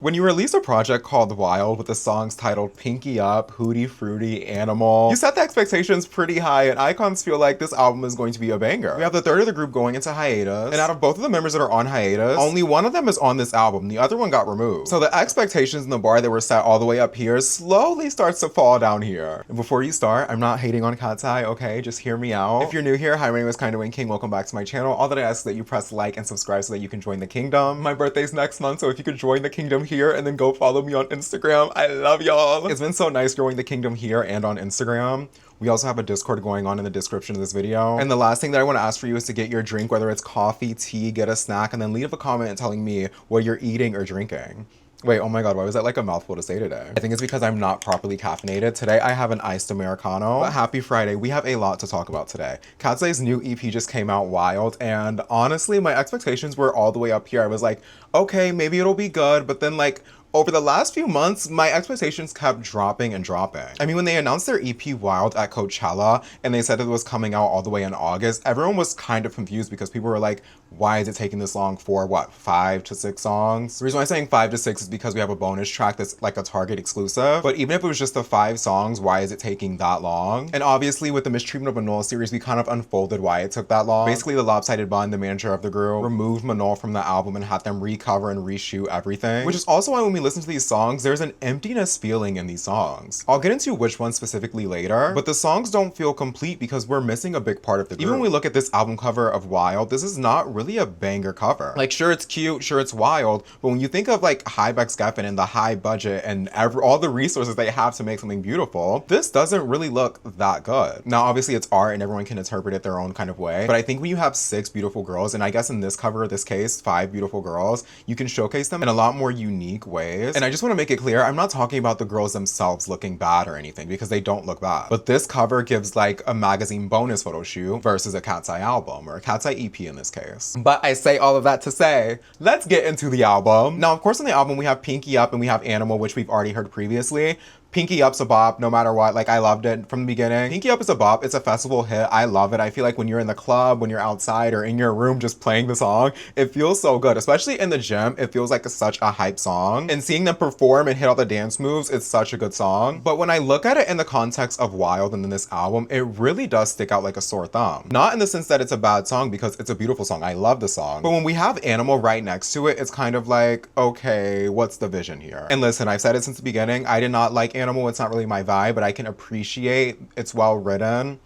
When you release a project called Wild with the songs titled Pinky Up, Hootie Frutti, Animal, you set the expectations pretty high and icons feel like this album is going to be a banger. We have the third of the group going into hiatus, and out of both of the members that are on hiatus, only one of them is on this album, the other one got removed. So the expectations in the bar that were set all the way up here slowly starts to fall down here. And before you start, I'm not hating on Katseye, okay? Just hear me out. If you're new here, hi, my name is Kinda Wayne King, welcome back to my channel. All that I ask is that you press like and subscribe so that you can join the kingdom. My birthday's next month, so if you could join the kingdom here and then go follow me on Instagram. I love y'all. It's been so nice growing the kingdom here and on Instagram. We also have a Discord going on in the description of this video. And the last thing that I want to ask for you is to get your drink, whether it's coffee, tea, get a snack, and then leave a comment telling me what you're eating or drinking. Wait, oh my god, why was that like a mouthful to say today? I think it's because I'm not properly caffeinated. Today I have an iced Americano. But happy Friday, we have a lot to talk about today. Katseye's new EP just came out, Wild, and honestly, my expectations were all the way up here. I was like, okay, maybe it'll be good, but then like, over the last few months, my expectations kept dropping and dropping. I mean, when they announced their EP Wild at Coachella and they said it was coming out all the way in August, everyone was kind of confused because people were like, why is it taking this long for what, 5 to 6 songs? The reason why I'm saying 5 to 6 is because we have a bonus track that's like a Target exclusive. But even if it was just the 5 songs, why is it taking that long? And obviously with the Mistreatment of Manon series, we kind of unfolded why it took that long. Basically, the Lopsided Bun, the manager of the group, removed Manon from the album and had them recover and reshoot everything. Which is also why when we listen to these songs, there's an emptiness feeling in these songs. I'll get into which one specifically later, but the songs don't feel complete because we're missing a big part of the group. Even when we look at this album cover of Wild, this is not really a banger cover. Like, sure, it's cute, sure, it's wild, but when you think of like Hybex Geffen and the high budget and all the resources they have to make something beautiful, this doesn't really look that good. Now, obviously it's art and everyone can interpret it their own kind of way, but I think when you have 6 beautiful girls, and I guess in this cover, this case, 5 beautiful girls, you can showcase them in a lot more unique ways. And I just want to make it clear, I'm not talking about the girls themselves looking bad or anything, because they don't look bad. But this cover gives like a magazine bonus photo shoot versus a Katseye album, or a Katseye EP in this case. But I say all of that to say, let's get into the album. Now, of course, on the album, we have Pinky Up and we have Animal, which we've already heard previously. Pinky Up's a bop, no matter what. Like, I loved it from the beginning. Pinky Up is a bop. It's a festival hit. I love it. I feel like when you're in the club, when you're outside or in your room just playing the song, it feels so good. Especially in the gym, it feels like such a hype song. And seeing them perform and hit all the dance moves, it's such a good song. But when I look at it in the context of Wild and then this album, it really does stick out like a sore thumb. Not in the sense that it's a bad song, because it's a beautiful song. I love the song. But when we have Animal right next to it, it's kind of like, okay, what's the vision here? And listen, I've said it since the beginning, I did not like Animal. It's not really my vibe, but I can appreciate it's well written,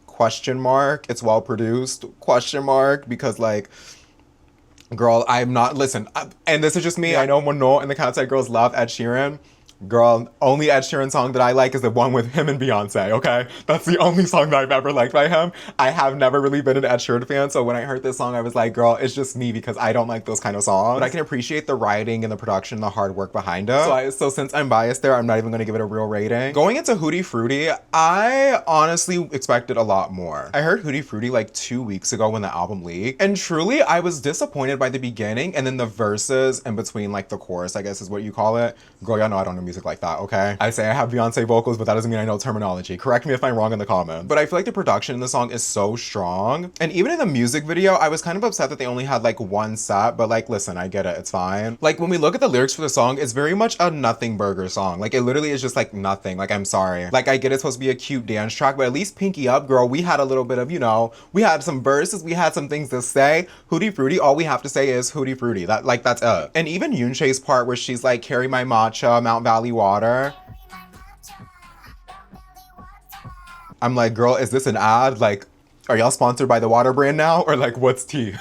question mark, it's well produced, question mark, because like, girl, I'm not, listen, and this is just me, I know Manon and the Katseye girls love Ed Sheeran. Girl, only Ed Sheeran song that I like is the one with him and Beyonce, okay? That's the only song that I've ever liked by him. I have never really been an Ed Sheeran fan, so when I heard this song, I was like, girl, it's just me, because I don't like those kind of songs. But I can appreciate the writing and the production, the hard work behind it. So since I'm biased there, I'm not even gonna give it a real rating. Going into Hootie Frutti, I honestly expected a lot more. I heard Hootie Frutti like 2 weeks ago when the album leaked, and truly, I was disappointed by the beginning, and then the verses in between, like the chorus, I guess is what you call it. Girl, y'all know I don't know music like that, okay? I say I have Beyonce vocals, but that doesn't mean I know terminology. Correct me if I'm wrong in the comments. But I feel like the production in the song is so strong. And even in the music video, I was kind of upset that they only had like 1 set, but like, listen, I get it, it's fine. Like, when we look at the lyrics for the song, it's very much a nothing burger song. Like, it literally is just like nothing. Like, I'm sorry. Like, I get it's supposed to be a cute dance track, but at least Pinky Up, girl, we had a little bit of, you know, we had some verses, we had some things to say. Hootie Frutti, all we have to say is Hootie Frutti. That's it. And even Yoonchae's part where she's like, carry my matcha, Mount Valley water. I'm like, girl, is this an ad? Like, are y'all sponsored by the water brand now? Or like, what's tea?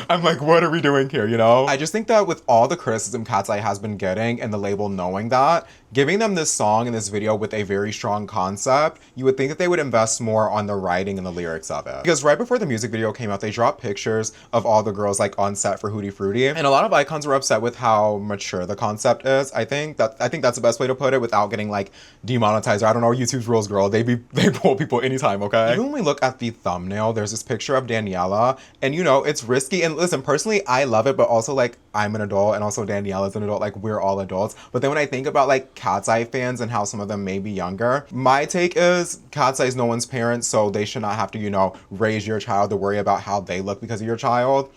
I'm like, what are we doing here, you know? I just think that with all the criticism Katseye has been getting and the label knowing that, giving them this song and this video with a very strong concept, you would think that they would invest more on the writing and the lyrics of it. Because right before the music video came out, they dropped pictures of all the girls like on set for Hootie Frutti, and a lot of icons were upset with how mature the concept is. I think that's the best way to put it without getting like demonetized. I don't know, YouTube's rules, girl. They pull people anytime, okay? Even when we look at the thumbnail, there's this picture of Daniela, and you know, it's risky. And listen, personally, I love it, but also like, I'm an adult and also Daniela's an adult, like we're all adults. But then when I think about like Katseye fans and how some of them may be younger, my take is Katseye's no one's parent, so they should not have to, you know, raise your child to worry about how they look because of your child.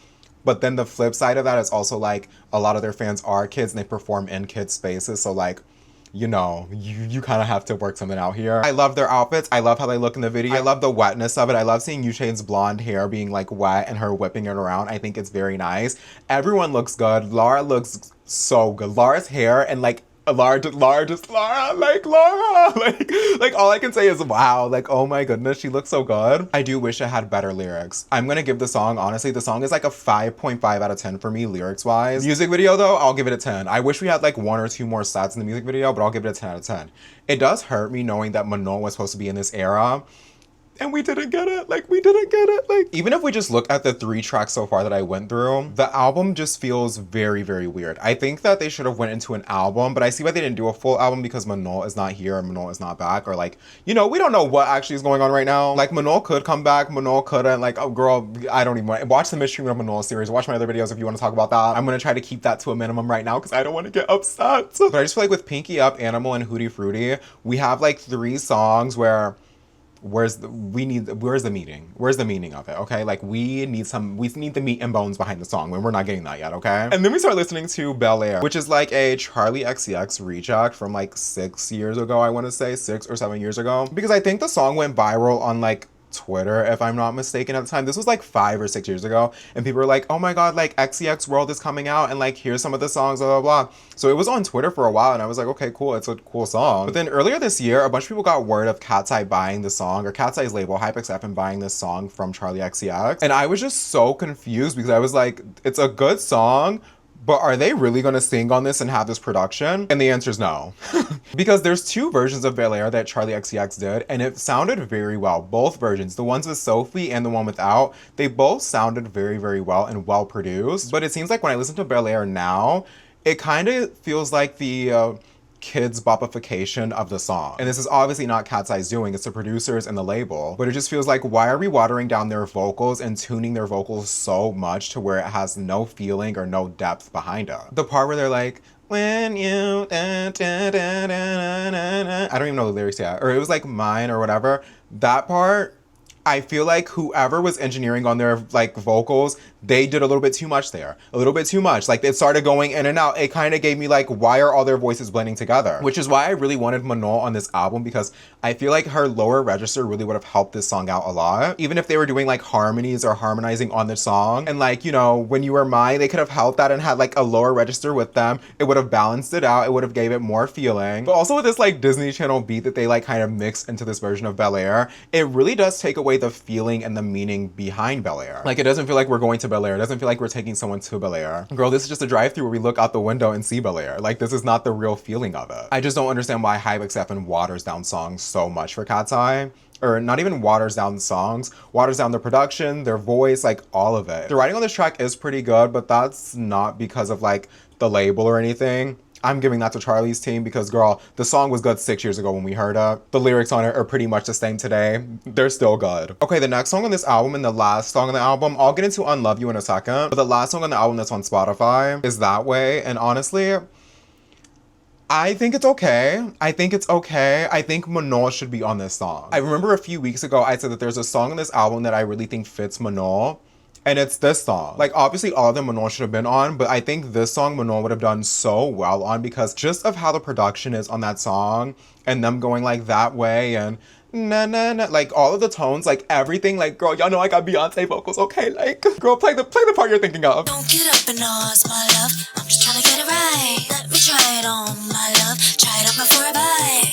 But then the flip side of that is also like a lot of their fans are kids and they perform in kids spaces. So like, you know, you kind of have to work something out here. I love their outfits. I love how they look in the video. I love the wetness of it. I love seeing Yoonchae's blonde hair being like wet and her whipping it around. I think it's very nice. Everyone looks good. Lara looks so good. Lara's hair and like Lara, like all I can say is wow, like oh my goodness, she looks so good. I do wish it had better lyrics. I'm gonna give the song, honestly, the song is like a 5.5 out of 10 for me lyrics wise. Music video though, I'll give it a 10. I wish we had like 1 or 2 more sets in the music video, but I'll give it a 10 out of 10. It does hurt me knowing that Manon was supposed to be in this era and we didn't get it. Like, we didn't get it. Like, even if we just look at the 3 tracks so far that I went through, the album just feels very, very weird. I think that they should have went into an album, but I see why they didn't do a full album because Manon is not here and Manon is not back. Or like, you know, we don't know what actually is going on right now. Like, Manon could come back, Manon couldn't. Like, oh girl, I don't even want to watch the Mistreatment of Manon series. Watch my other videos if you want to talk about that. I'm going to try to keep that to a minimum right now because I don't want to get upset. But I just feel like with Pinky Up, Animal, and Hootie Frutti, we have like 3 songs where where's the meaning? Where's the meaning of it? Okay, like we need the meat and bones behind the song when we're not getting that yet. Okay, and then we start listening to Bel Air, which is like a Charlie XCX reject from like 6 years ago. I want to say 6 or 7 years ago, because I think the song went viral on like Twitter, if I'm not mistaken at the time. This was like 5 or 6 years ago, and people were like, oh my god, like XCX World is coming out and like here's some of the songs, blah blah blah. So it was on Twitter for a while and I was like, okay, cool, it's a cool song. But then earlier this year, a bunch of people got word of Katseye buying the song, or Katseye's label HypeXF, buying this song from Charlie XCX, and I was just so confused because I was like, it's a good song, but are they really gonna sing on this and have this production? And the answer is no. Because there's 2 versions of Bel Air that Charlie XCX did, and it sounded very well. Both versions, the ones with Sophie and the one without, they both sounded very, very well and well produced. But it seems like when I listen to Bel Air now, it kind of feels like the kids bopification of the song. And this is obviously not Katseye's doing, it's the producers and the label. But it just feels like, why are we watering down their vocals and tuning their vocals so much to where it has no feeling or no depth behind it? The part where they're like, when you da, da, da, da, da, da. I don't even know the lyrics yet. Or it was like mine or whatever. That part, I feel like whoever was engineering on their like vocals, they did a little bit too much there. A little bit too much. Like it started going in and out. It kind of gave me like, why are all their voices blending together? Which is why I really wanted Manon on this album, because I feel like her lower register really would have helped this song out a lot. Even if they were doing like harmonies or harmonizing on the song. And like, you know, When You Were Mine, they could have helped that and had like a lower register with them. It would have balanced it out. It would have gave it more feeling. But also with this like Disney Channel beat that they like kind of mixed into this version of Bel Air, it really does take away the feeling and the meaning behind Bel Air. Like it doesn't feel like we're going to Bel Air. It doesn't feel like we're taking someone to Bel Air. Girl, this is just a drive-through where we look out the window and see Bel Air. Like this is not the real feeling of it. I just don't understand why HypeXF waters down songs so much for Katseye. Or not even waters down the songs, waters down their production, their voice, like all of it. The writing on this track is pretty good, but that's not because of like the label or anything. I'm giving that to Charlie's team because, girl, the song was good 6 years ago when we heard it. The lyrics on it are pretty much the same today. They're still good. Okay, the next song on this album and the last song on the album, I'll get into Unloveu in a second, but the last song on the album that's on Spotify is That Way, and honestly, I think it's okay. I think it's okay. I think Manon should be on this song. I remember a few weeks ago, I said that there's a song on this album that I really think fits Manon, and it's this song. Like, obviously, all of them Manon should have been on, but I think this song Manon would have done so well on because just of how the production is on that song and them going like that way and na na na, like all of the tones, like everything, like girl, y'all know I got Beyonce vocals, okay? Like, girl, play the part you're thinking of. Don't get up and nose, my love. I'm just trying to get it right. Let me try it on, my love. Try it on before I buy.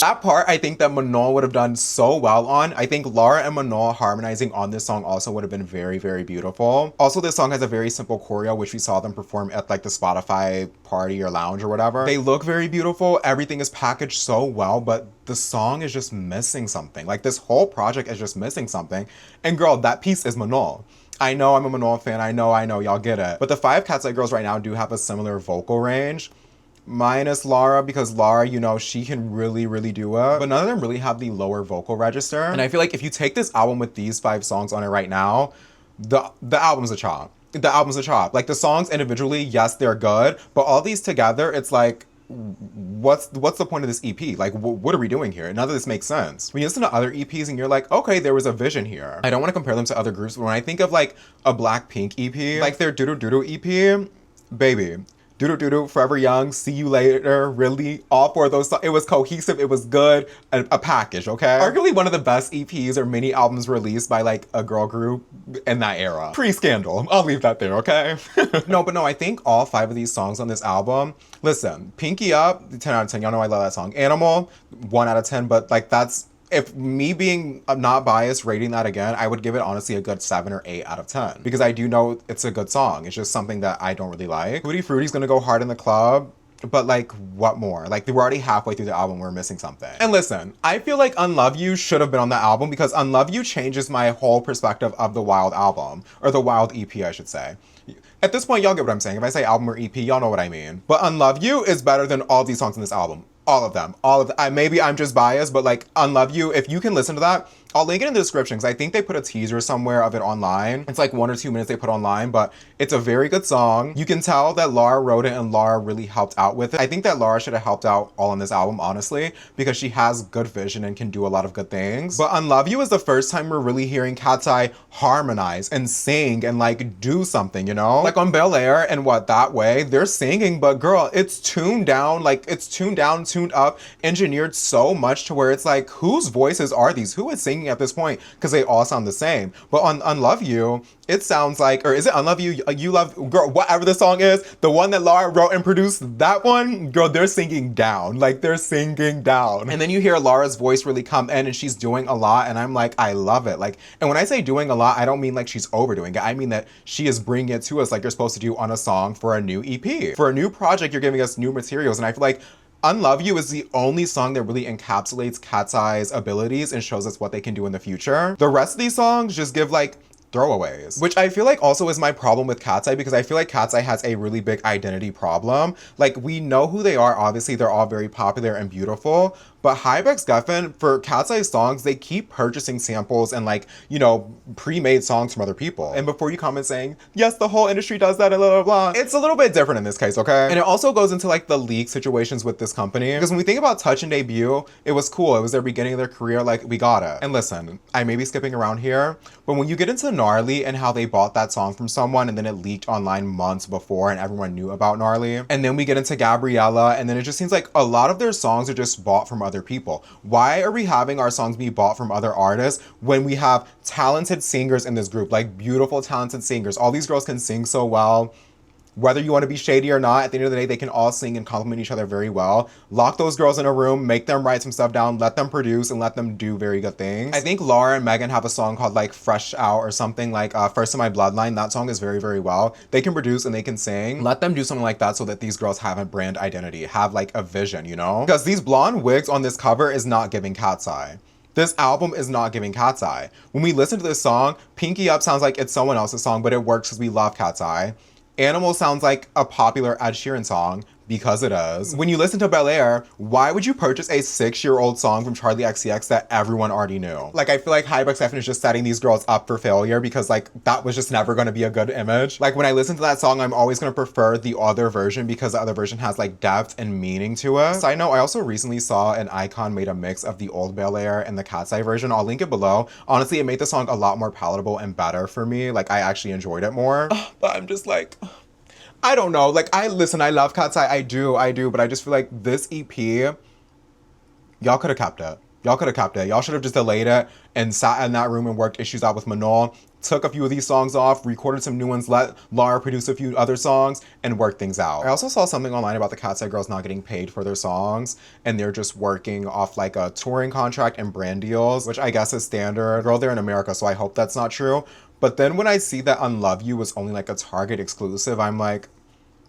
That part, I think that Manon would have done so well on. I think Lara and Manon harmonizing on this song also would have been very, very beautiful. Also, this song has a very simple choreo, which we saw them perform at like the Spotify party or lounge or whatever. They look very beautiful. Everything is packaged so well, but the song is just missing something. Like this whole project is just missing something. And girl, that piece is Manon. I know I'm a Manon fan. I know, y'all get it. But the 5 Katseye girls right now do have a similar vocal range. Minus Lara, because Lara, you know, she can really, really do it. But none of them really have the lower vocal register. And I feel like if you take this album with these 5 songs on it right now, the album's a chop. The album's a chop. Like the songs individually, yes, they're good. But all these together, it's like, what's the point of this EP? Like, what are we doing here? None of this makes sense. When you listen to other EPs and you're like, okay, there was a vision here. I don't want to compare them to other groups, but when I think of like a Blackpink EP, like their Doodoo Doodoo EP, baby. Doodoo Doodoo, Forever Young, See You Later, really, all four of those songs. It was cohesive, it was good, a package, okay? Arguably one of the best EPs or mini albums released by like a girl group in that era. Pre-Scandal, I'll leave that there, okay? No, I think all 5 of these songs on this album, listen, Pinky Up, 10 out of 10, y'all know I love that song. Animal, 1 out of 10, but like that's, if me being not biased rating that again, I would give it honestly a good 7 or 8 out of 10. Because I do know it's a good song. It's just something that I don't really like. Hootie Frutti's gonna go hard in the club. But like, what more? Like, we're already halfway through the album, we're missing something. And listen, I feel like Unloveu should have been on the album because Unloveu changes my whole perspective of the Wild album. Or the Wild EP, I should say. At this point, y'all get what I'm saying. If I say album or EP, y'all know what I mean. But Unloveu is better than all these songs in this album. All of them. Maybe I'm just biased, but like Unloveu, if you can listen to that, I'll link it in the description because I think they put a teaser somewhere of it online. It's like 1 or 2 minutes they put online, but it's a very good song. You can tell that Laura wrote it and Laura really helped out with it. I think that Laura should have helped out all on this album, honestly, because she has good vision and can do a lot of good things. But Unloveu is the first time we're really hearing Katseye harmonize and sing and like do something, you know? Like on Bel Air and What That Way, they're singing, but girl, it's tuned down, like it's tuned down, tuned up, engineered so much to where it's like, whose voices are these? Who is singing at this point? Because they all sound the same. But on Unloveu, it sounds like, or is it Unloveu? You Love, girl, whatever the song is, the one that Laura wrote and produced, that one, girl, they're singing down. Like, they're singing down. And then you hear Laura's voice really come in and she's doing a lot, and I'm like, I love it. Like, and when I say doing a lot, I don't mean like she's overdoing it. I mean that she is bringing it to us like you're supposed to do on a song for a new EP. For a new project, you're giving us new materials, and I feel like Unloveu is the only song that really encapsulates Katseye's abilities and shows us what they can do in the future. The rest of these songs just give like throwaways, which I feel like also is my problem with Katseye, because I feel like Katseye has a really big identity problem. Like, we know who they are, obviously they're all very popular and beautiful, but Hybex Geffen, for Katseye's songs, they keep purchasing samples and like, you know, pre-made songs from other people. And before you comment saying, yes, the whole industry does that and blah, blah, blah, it's a little bit different in this case, okay? And it also goes into like the leak situations with this company. Because when we think about Touch and Debut, it was cool. It was their beginning of their career, like, we got it. And listen, I may be skipping around here, but when you get into Gnarly and how they bought that song from someone and then it leaked online months before and everyone knew about Gnarly. And then we get into Gabriella, and then it just seems like a lot of their songs are just bought from other people. Why are we having our songs be bought from other artists when we have talented singers in this group, like beautiful, talented singers? All these girls can sing so well. Whether you want to be shady or not, at the end of the day, they can all sing and compliment each other very well. Lock those girls in a room, make them write some stuff down, let them produce, and let them do very good things. I think Laura and Megan have a song called like Fresh Out or something, like First in My Bloodline. That song is very, very well. They can produce and they can sing. Let them do something like that so that these girls have a brand identity, have like a vision, you know? Because these blonde wigs on this cover is not giving Katseye. This album is not giving Katseye. When we listen to this song, Pinky Up sounds like it's someone else's song, but it works because we love Katseye. Animal sounds like a popular Ed Sheeran song, because it is. When you listen to Bel Air, why would you purchase a 6-year-old song from Charlie XCX that everyone already knew? Like, I feel like Hybex Geffen is just setting these girls up for failure because like that was just never gonna be a good image. Like, when I listen to that song, I'm always gonna prefer the other version because the other version has like depth and meaning to it. Side note, I also recently saw an Icon made a mix of the old Bel Air and the Katseye version. I'll link it below. Honestly, it made the song a lot more palatable and better for me. Like, I actually enjoyed it more. But I'm just like, I don't know. Like, I love Katseye, I do, but I just feel like this EP, y'all could have kept it. Y'all could have kept it. Y'all should have just delayed it and sat in that room and worked issues out with Manon, took a few of these songs off, recorded some new ones, let Laura produce a few other songs, and work things out. I also saw something online about the Katseye girls not getting paid for their songs, and they're just working off like a touring contract and brand deals, which I guess is standard. Girl, they're in America, so I hope that's not true. But then when I see that Unloveu was only like a Target exclusive, I'm like,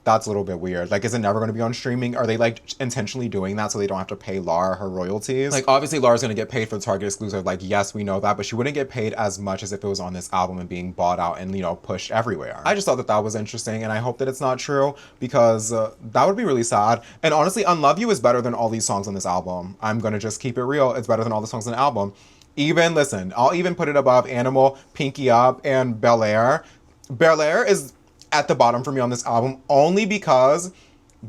that's a little bit weird. Like, is it never going to be on streaming? Are they like intentionally doing that so they don't have to pay Laura her royalties? Like, obviously Laura's going to get paid for the Target exclusive. Like, yes, we know that, but she wouldn't get paid as much as if it was on this album and being bought out and, you know, pushed everywhere. I just thought that that was interesting, and I hope that it's not true because that would be really sad. And honestly, Unloveu is better than all these songs on this album. I'm going to just keep it real. It's better than all the songs on the album. Even, listen, I'll even put it above Animal, Pinky Up, and Bel Air. Bel Air is at the bottom for me on this album only because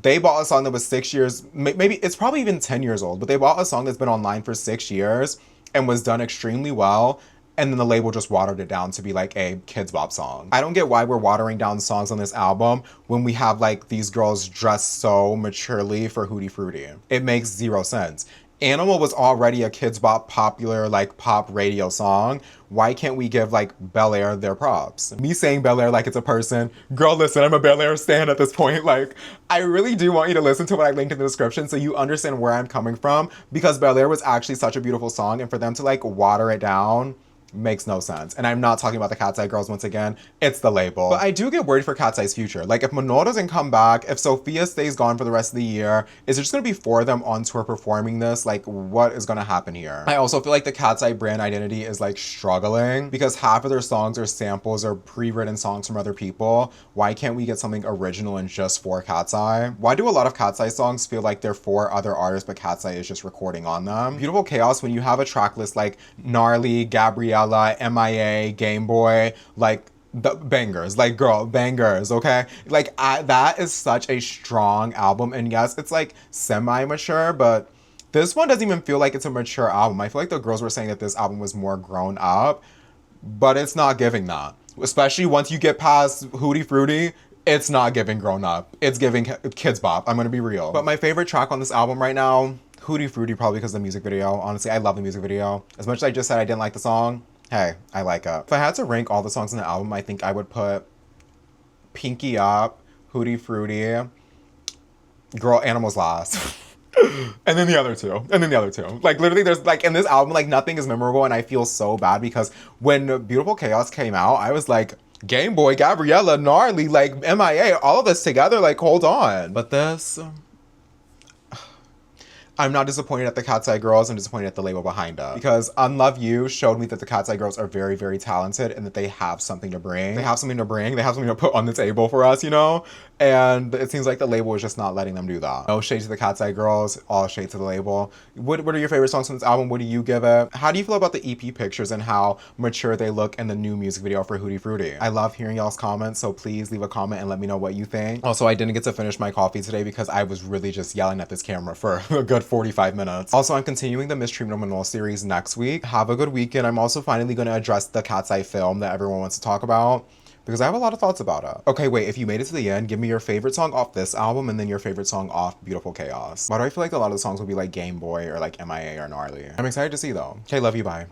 They bought a song that was 6 years, maybe it's probably even 10 years old, but they bought a song that's been online for 6 years and was done extremely well. And then the label just watered it down to be like a kids bop song. I don't get why we're watering down songs on this album when we have like these girls dressed so maturely for Hootie Frutti. It makes zero sense. Animal was already a kids bop popular like pop radio song. Why can't we give like Bel Air their props? Me saying Bel Air like it's a person. Girl, listen, I'm a Bel Air stan at this point. Like, I really do want you to listen to what I linked in the description so you understand where I'm coming from, because Bel Air was actually such a beautiful song, and for them to like water it down makes no sense. And I'm not talking about the Katseye girls once again, it's the label. But I do get worried for Katseye's future. Like, if Manon doesn't come back, if Sophia stays gone for the rest of the year, is it just gonna be 4 of them on tour performing this? Like, what is gonna happen here? I also feel like the Katseye brand identity is like struggling because half of their songs are samples or pre-written songs from other people. Why can't we get something original and just for Katseye? Why do a lot of Katseye songs feel like they're for other artists but Katseye is just recording on them? Beautiful Chaos, when you have a track list like Gnarly, Gabriella, MIA, Game Boy, like the bangers, like girl, bangers, okay? Like that is such a strong album, and yes, it's like semi-mature, but this one doesn't even feel like it's a mature album. I feel like the girls were saying that this album was more grown up, but it's not giving that. Especially once you get past Hootie Frutti, it's not giving grown up. It's giving kids bop, I'm gonna be real. But my favorite track on this album right now, Hootie Frutti, probably because of the music video. Honestly, I love the music video. As much as I just said I didn't like the song, hey, I like it. If I had to rank all the songs in the album, I think I would put Pinky Up, Hootie Frutti, Girl, Animals last. And then the other two. And then the other two. Like, literally, there's, like, in this album, like, nothing is memorable, and I feel so bad because when Beautiful Chaos came out, I was like, Game Boy, Gabriella, Gnarly, like, MIA, all of this together, like, hold on. But this... I'm not disappointed at the Katseye girls, I'm disappointed at the label behind it. Because Unloveu showed me that the Katseye girls are very, very talented and that they have something to bring. They have something to bring, they have something to put on the table for us, you know? And it seems like the label is just not letting them do that. No shade to the Katseye girls, all shade to the label. What are your favorite songs from this album? What do you give it? How do you feel about the EP pictures and how mature they look in the new music video for Hootie Frutti? I love hearing y'all's comments, so please leave a comment and let me know what you think. Also, I didn't get to finish my coffee today because I was really just yelling at this camera for a good 45 minutes. Also, I'm continuing the Mistreatment of Manon series next week. Have a good weekend. I'm also finally going to address the Katseye film that everyone wants to talk about, because I have a lot of thoughts about it. Okay, wait, if you made it to the end, give me your favorite song off this album and then your favorite song off Beautiful Chaos. Why do I feel like a lot of the songs will be like Game Boy or like MIA or Gnarly? I'm excited to see though. Okay, love you, bye.